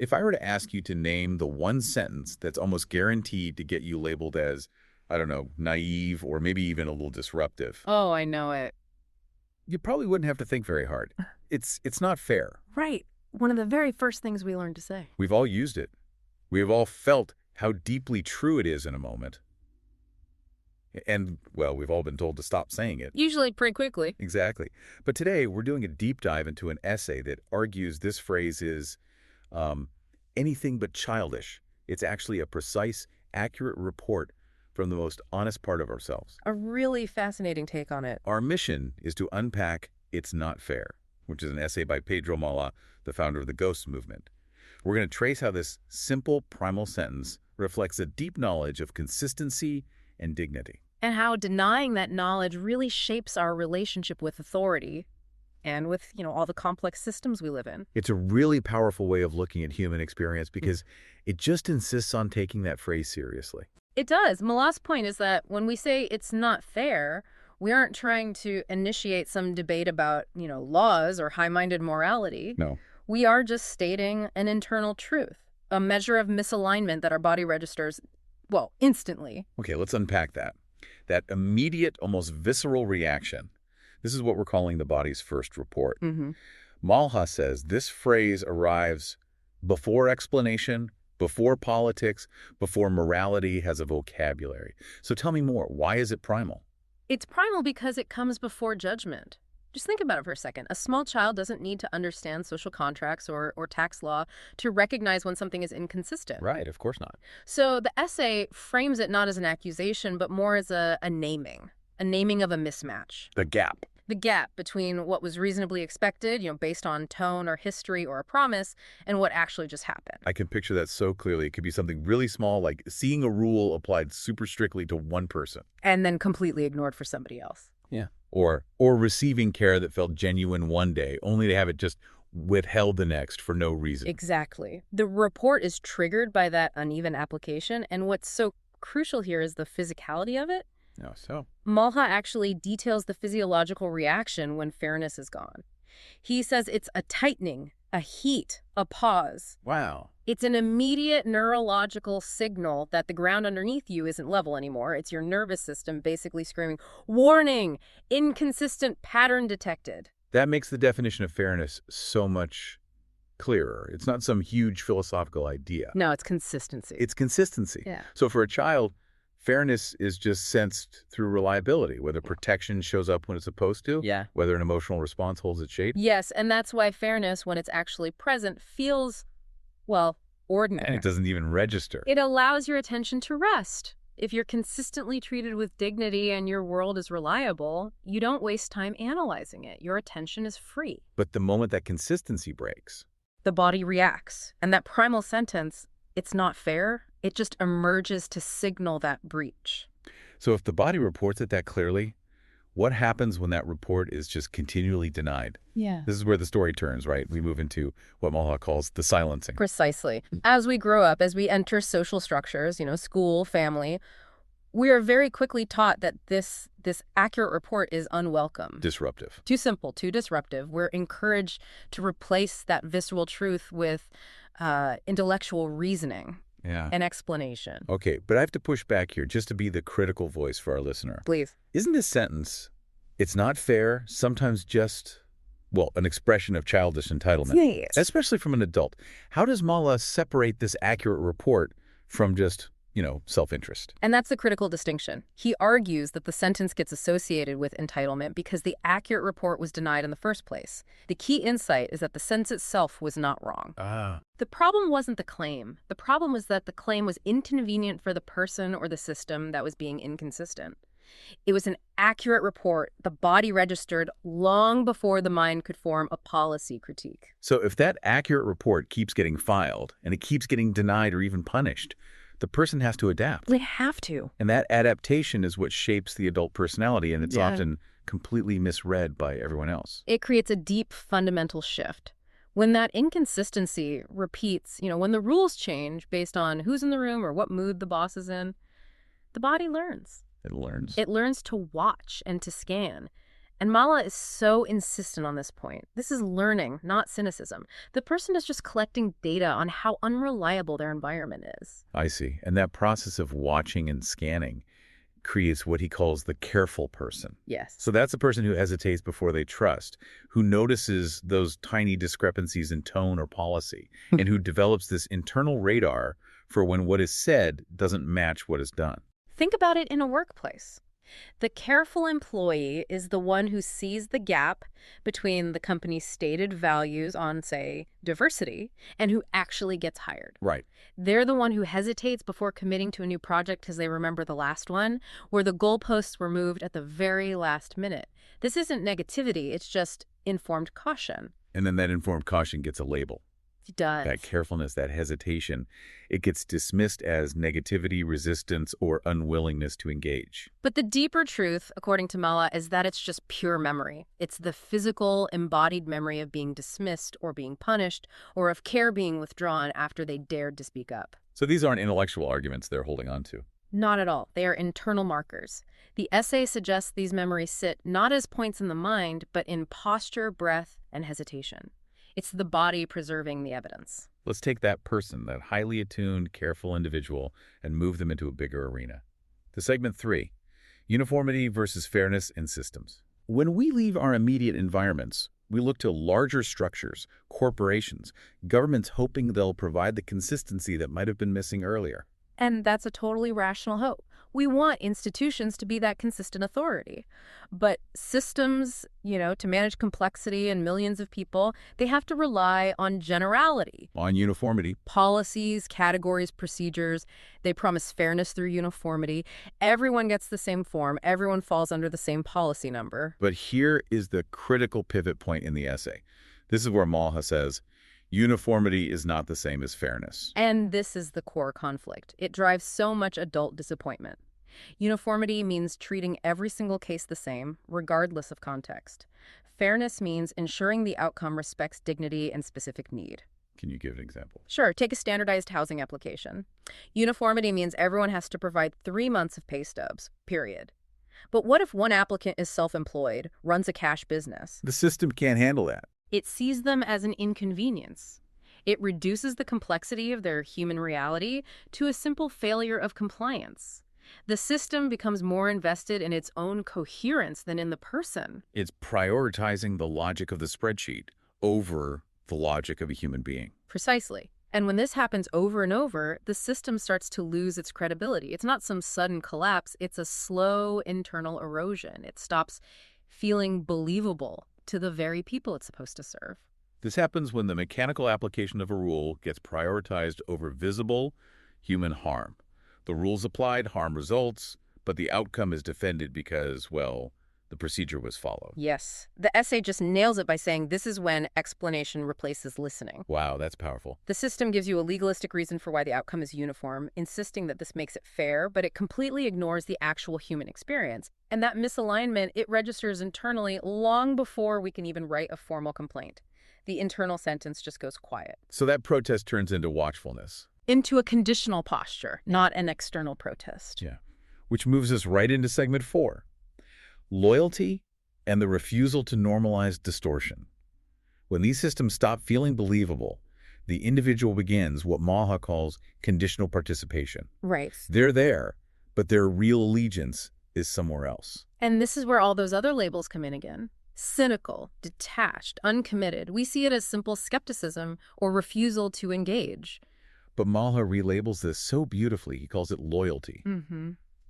If I were to ask you to name the one sentence that's almost guaranteed to get you labeled as, I don't know, naive or maybe even a little disruptive, Oh, I know it. you probably wouldn't have to think very hard. It's not fair. Right. One of the very first things we learned to say. We've all used it. We've all felt how deeply true it is in a moment. And, well, we've all been told to stop saying it. Usually pretty quickly. Exactly. But today, we're doing a deep dive into an essay that argues this phrase is anything but childish. It's actually a precise, accurate report from the most honest part of ourselves. A really fascinating take on it. Our mission is to unpack It's Not Fair, which is an essay by Pedro Mala, the founder of the Ghost movement. We're going to trace how this simple primal sentence reflects a deep knowledge of consistency and dignity. And how denying that knowledge really shapes our relationship with authority and with, all the complex systems we live in. It's a really powerful way of looking at human experience because it just insists on taking that phrase seriously. It does. Mala's point is that when we say it's not fair, we aren't trying to initiate some debate about, laws or high-minded morality. No. We are just stating an internal truth, a measure of misalignment that our body registers, instantly. Okay, let's unpack that. That immediate, almost visceral reaction. This is what we're calling the body's first report. Malha says this phrase arrives before explanation, before politics, before morality has a vocabulary. So tell me more. Why is it primal? It's primal because it comes before judgment. Just think about it for a second. A small child doesn't need to understand social contracts or tax law to recognize when something is inconsistent. Right, of course not. So the essay frames it not as an accusation, but more as a naming of a mismatch. The gap. The gap between what was reasonably expected, based on tone or history or a promise, and what actually just happened. I can picture that so clearly. It could be something really small, like seeing a rule applied super strictly to one person. And then completely ignored for somebody else. Yeah. Or receiving care that felt genuine one day, only to have it just withheld the next for no reason. Exactly. The report is triggered by that uneven application, and what's so crucial here is the physicality of it. Oh, so? Malha actually details the physiological reaction when fairness is gone. He says it's a tightening, a heat, a pause. Wow. It's an immediate neurological signal that the ground underneath you isn't level anymore. It's your nervous system basically screaming, "Warning! Inconsistent pattern detected." That makes the definition of fairness so much clearer. It's not some huge philosophical idea. No, it's consistency. It's consistency. Yeah. So for a child, fairness is just sensed through reliability, whether protection shows up when it's supposed to, Yeah. whether an emotional response holds its shape. Yes, and that's why fairness, when it's actually present, feels, ordinary. And it doesn't even register. It allows your attention to rest. If you're consistently treated with dignity and your world is reliable, you don't waste time analyzing it. Your attention is free. But the moment that consistency breaks, The body reacts. And that primal sentence, "It's not fair," it just emerges to signal that breach. so if the body reports it that clearly, what happens when that report is just continually denied? Yeah. This is where the story turns, right? We move into what Malha calls the silencing. Precisely. As we grow up, as we enter social structures, school, family, we are very quickly taught that this accurate report is unwelcome. Disruptive. Too simple, too disruptive. We're encouraged to replace that visceral truth with intellectual reasoning Yeah. and explanation. Okay, but I have to push back here just to be the critical voice for our listener. Please. Isn't this sentence, "It's not fair," sometimes just, an expression of childish entitlement? Yes. Especially from an adult. How does Mala separate this accurate report from just, self-interest? And that's the critical distinction. He argues that the sentence gets associated with entitlement because the accurate report was denied in the first place. The key insight is that the sentence itself was not wrong. The problem wasn't the claim. The problem was that the claim was inconvenient for the person or the system that was being inconsistent. It was an accurate report the body registered long before the mind could form a policy critique. So if that accurate report keeps getting filed and it keeps getting denied or even punished, the person has to adapt. They have to. And that adaptation is what shapes the adult personality, and it's Yeah. often completely misread by everyone else. It creates a deep fundamental shift. When that inconsistency repeats, when the rules change based on who's in the room or what mood the boss is in, the body learns. It learns. It learns to watch and to scan. And Mala is so insistent on this point. This is learning, not cynicism. The person is just collecting data on how unreliable their environment is. I see. And that process of watching and scanning creates what he calls the careful person. Yes. So that's a person who hesitates before they trust, who notices those tiny discrepancies in tone or policy, and who develops this internal radar for when what is said doesn't match what is done. Think about it in a workplace. The careful employee is the one who sees the gap between the company's stated values on, say, diversity, and who actually gets hired. Right. They're the one who hesitates before committing to a new project because they remember the last one, where the goalposts were moved at the very last minute. This isn't negativity, it's just informed caution. And then that informed caution gets a label. It does. That carefulness, that hesitation, it gets dismissed as negativity, resistance, or unwillingness to engage. But the deeper truth, according to Mala, is that it's just pure memory. It's the physical, embodied memory of being dismissed or being punished, or of care being withdrawn after they dared to speak up. So these aren't intellectual arguments they're holding on to. Not at all. They are internal markers. The essay suggests these memories sit not as points in the mind, but in posture, breath, and hesitation. It's the body preserving the evidence. Let's take that person, that highly attuned, careful individual, and move them into a bigger arena. To segment 3, uniformity versus fairness in systems. When we leave our immediate environments, we look to larger structures, corporations, governments hoping they'll provide the consistency that might have been missing earlier. And that's a totally rational hope. We want institutions to be that consistent authority. But systems, to manage complexity and millions of people, they have to rely on generality. On uniformity. Policies, categories, procedures. They promise fairness through uniformity. Everyone gets the same form. Everyone falls under the same policy number. But here is the critical pivot point in the essay. This is where Malha says, uniformity is not the same as fairness. And this is the core conflict. It drives so much adult disappointment. Uniformity means treating every single case the same, regardless of context. Fairness means ensuring the outcome respects dignity and specific need. Can you give an example? Sure, take a standardized housing application. Uniformity means everyone has to provide 3 months of pay stubs, period. But what if one applicant is self-employed, runs a cash business? The system can't handle that. It sees them as an inconvenience. It reduces the complexity of their human reality to a simple failure of compliance. The system becomes more invested in its own coherence than in the person. It's prioritizing the logic of the spreadsheet over the logic of a human being. Precisely. And when this happens over and over, the system starts to lose its credibility. It's not some sudden collapse. It's a slow internal erosion. It stops feeling believable to the very people it's supposed to serve. This happens when the mechanical application of a rule gets prioritized over visible human harm. The rule's applied, harm results, but the outcome is defended because, well, the procedure was followed. Yes. The essay just nails it by saying this is when explanation replaces listening. Wow, that's powerful. The system gives you a legalistic reason for why the outcome is uniform, insisting that this makes it fair, but it completely ignores the actual human experience. And that misalignment, it registers internally long before we can even write a formal complaint. The internal sentence just goes quiet. So that protest turns into watchfulness. Into a conditional posture, not an external protest. Yeah. Which moves us right into segment 4. Loyalty and the refusal to normalize distortion. When these systems stop feeling believable, the individual begins what Malha calls conditional participation. Right. They're there, but their real allegiance is somewhere else. And this is where all those other labels come in again. Cynical, detached, uncommitted. We see it as simple skepticism or refusal to engage. But Malha relabels this so beautifully. He calls it loyalty.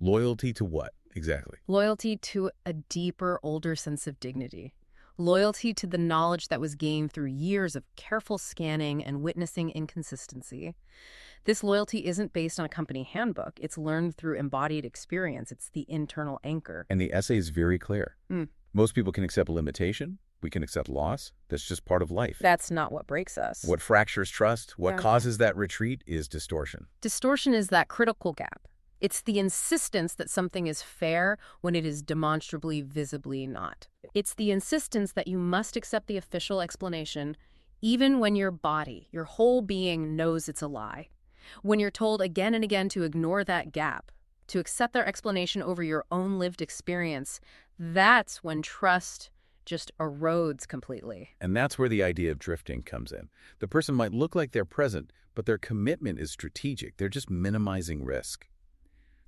Loyalty to what, exactly? Loyalty to a deeper, older sense of dignity. Loyalty to the knowledge that was gained through years of careful scanning and witnessing inconsistency. This loyalty isn't based on a company handbook. It's learned through embodied experience. It's the internal anchor. And the essay is very clear. Most people can accept limitation. We can accept loss. That's just part of life. That's not what breaks us. What fractures trust, what causes that retreat is distortion. Distortion is that critical gap. It's the insistence that something is fair when it is demonstrably, visibly not. It's the insistence that you must accept the official explanation even when your body, your whole being knows it's a lie. When you're told again and again to ignore that gap, to accept their explanation over your own lived experience, that's when trust just erodes completely. And that's where the idea of drifting comes in. The person might look like they're present, but their commitment is strategic. They're just minimizing risk,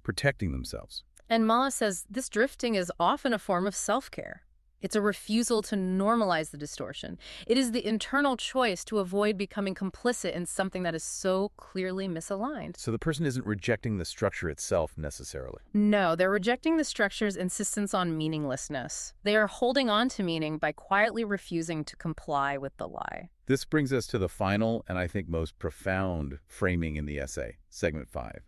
protecting themselves. And Mala says this drifting is often a form of self-care. It's a refusal to normalize the distortion. It is the internal choice to avoid becoming complicit in something that is so clearly misaligned. So the person isn't rejecting the structure itself necessarily. No, they're rejecting the structure's insistence on meaninglessness. They are holding on to meaning by quietly refusing to comply with the lie. This brings us to the final and I think most profound framing in the essay, segment 5,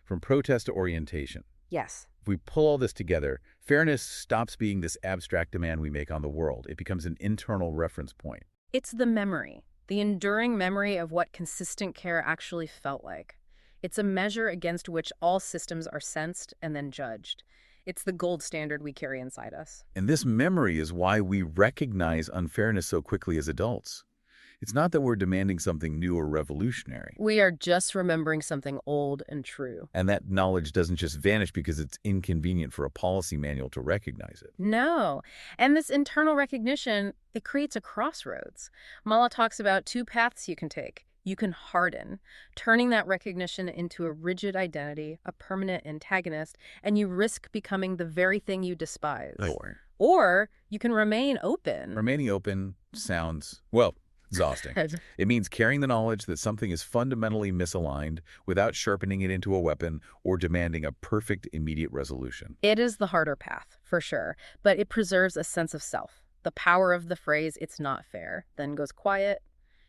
from protest to orientation. Yes. If we pull all this together, fairness stops being this abstract demand we make on the world. It becomes an internal reference point. It's the memory, the enduring memory of what consistent care actually felt like. It's a measure against which all systems are sensed and then judged. It's the gold standard we carry inside us. And this memory is why we recognize unfairness so quickly as adults. It's not that we're demanding something new or revolutionary. We are just remembering something old and true. And that knowledge doesn't just vanish because it's inconvenient for a policy manual to recognize it. No. And this internal recognition, it creates a crossroads. Mala talks about 2 paths you can take. You can harden, turning that recognition into a rigid identity, a permanent antagonist, and you risk becoming the very thing you despise. Or you can remain open. Remaining open sounds, well, exhausting. It means carrying the knowledge that something is fundamentally misaligned without sharpening it into a weapon or demanding a perfect immediate resolution. It is the harder path, for sure, but it preserves a sense of self. The power of the phrase, "it's not fair," then goes quiet.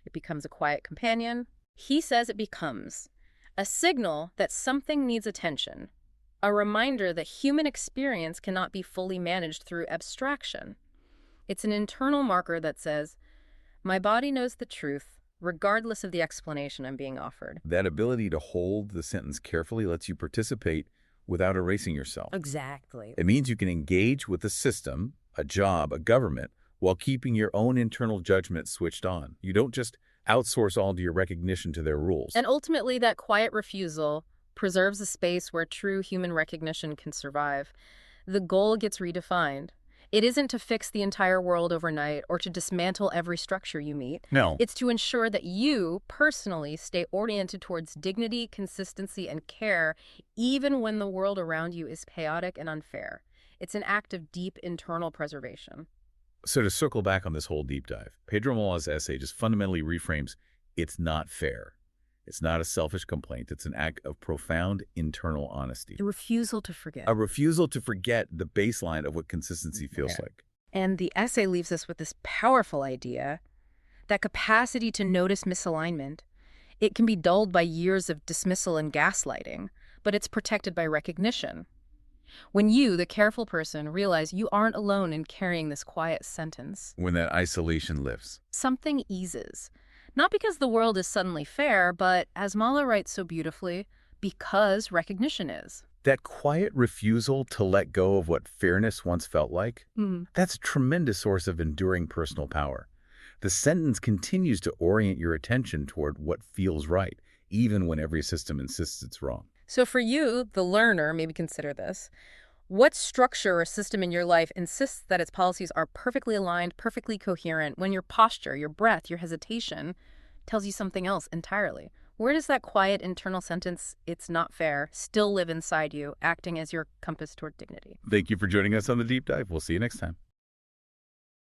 It becomes a quiet companion. He says it becomes a signal that something needs attention, a reminder that human experience cannot be fully managed through abstraction. It's an internal marker that says, my body knows the truth, regardless of the explanation I'm being offered. That ability to hold the sentence carefully lets you participate without erasing yourself. Exactly. It means you can engage with a system, a job, a government, while keeping your own internal judgment switched on. You don't just outsource all of your recognition to their rules. And ultimately, that quiet refusal preserves a space where true human recognition can survive. The goal gets redefined. It isn't to fix the entire world overnight or to dismantle every structure you meet. No. It's to ensure that you personally stay oriented towards dignity, consistency, and care, even when the world around you is chaotic and unfair. It's an act of deep internal preservation. So to circle back on this whole deep dive, Pedro Mola's essay just fundamentally reframes, it's not fair. It's not a selfish complaint. It's an act of profound internal honesty. The refusal to forget. A refusal to forget the baseline of what consistency feels like. And the essay leaves us with this powerful idea, that capacity to notice misalignment. It can be dulled by years of dismissal and gaslighting, but it's protected by recognition. When you, the careful person, realize you aren't alone in carrying this quiet sentence. When that isolation lifts. Something eases. Not because the world is suddenly fair, but, as Mala writes so beautifully, because recognition is. That quiet refusal to let go of what fairness once felt like, that's a tremendous source of enduring personal power. The sentence continues to orient your attention toward what feels right, even when every system insists it's wrong. So for you, the learner, maybe consider this. What structure or system in your life insists that its policies are perfectly aligned, perfectly coherent, when your posture, your breath, your hesitation tells you something else entirely? Where does that quiet internal sentence, "it's not fair," still live inside you, acting as your compass toward dignity? Thank you for joining us on The Deep Dive. We'll see you next time.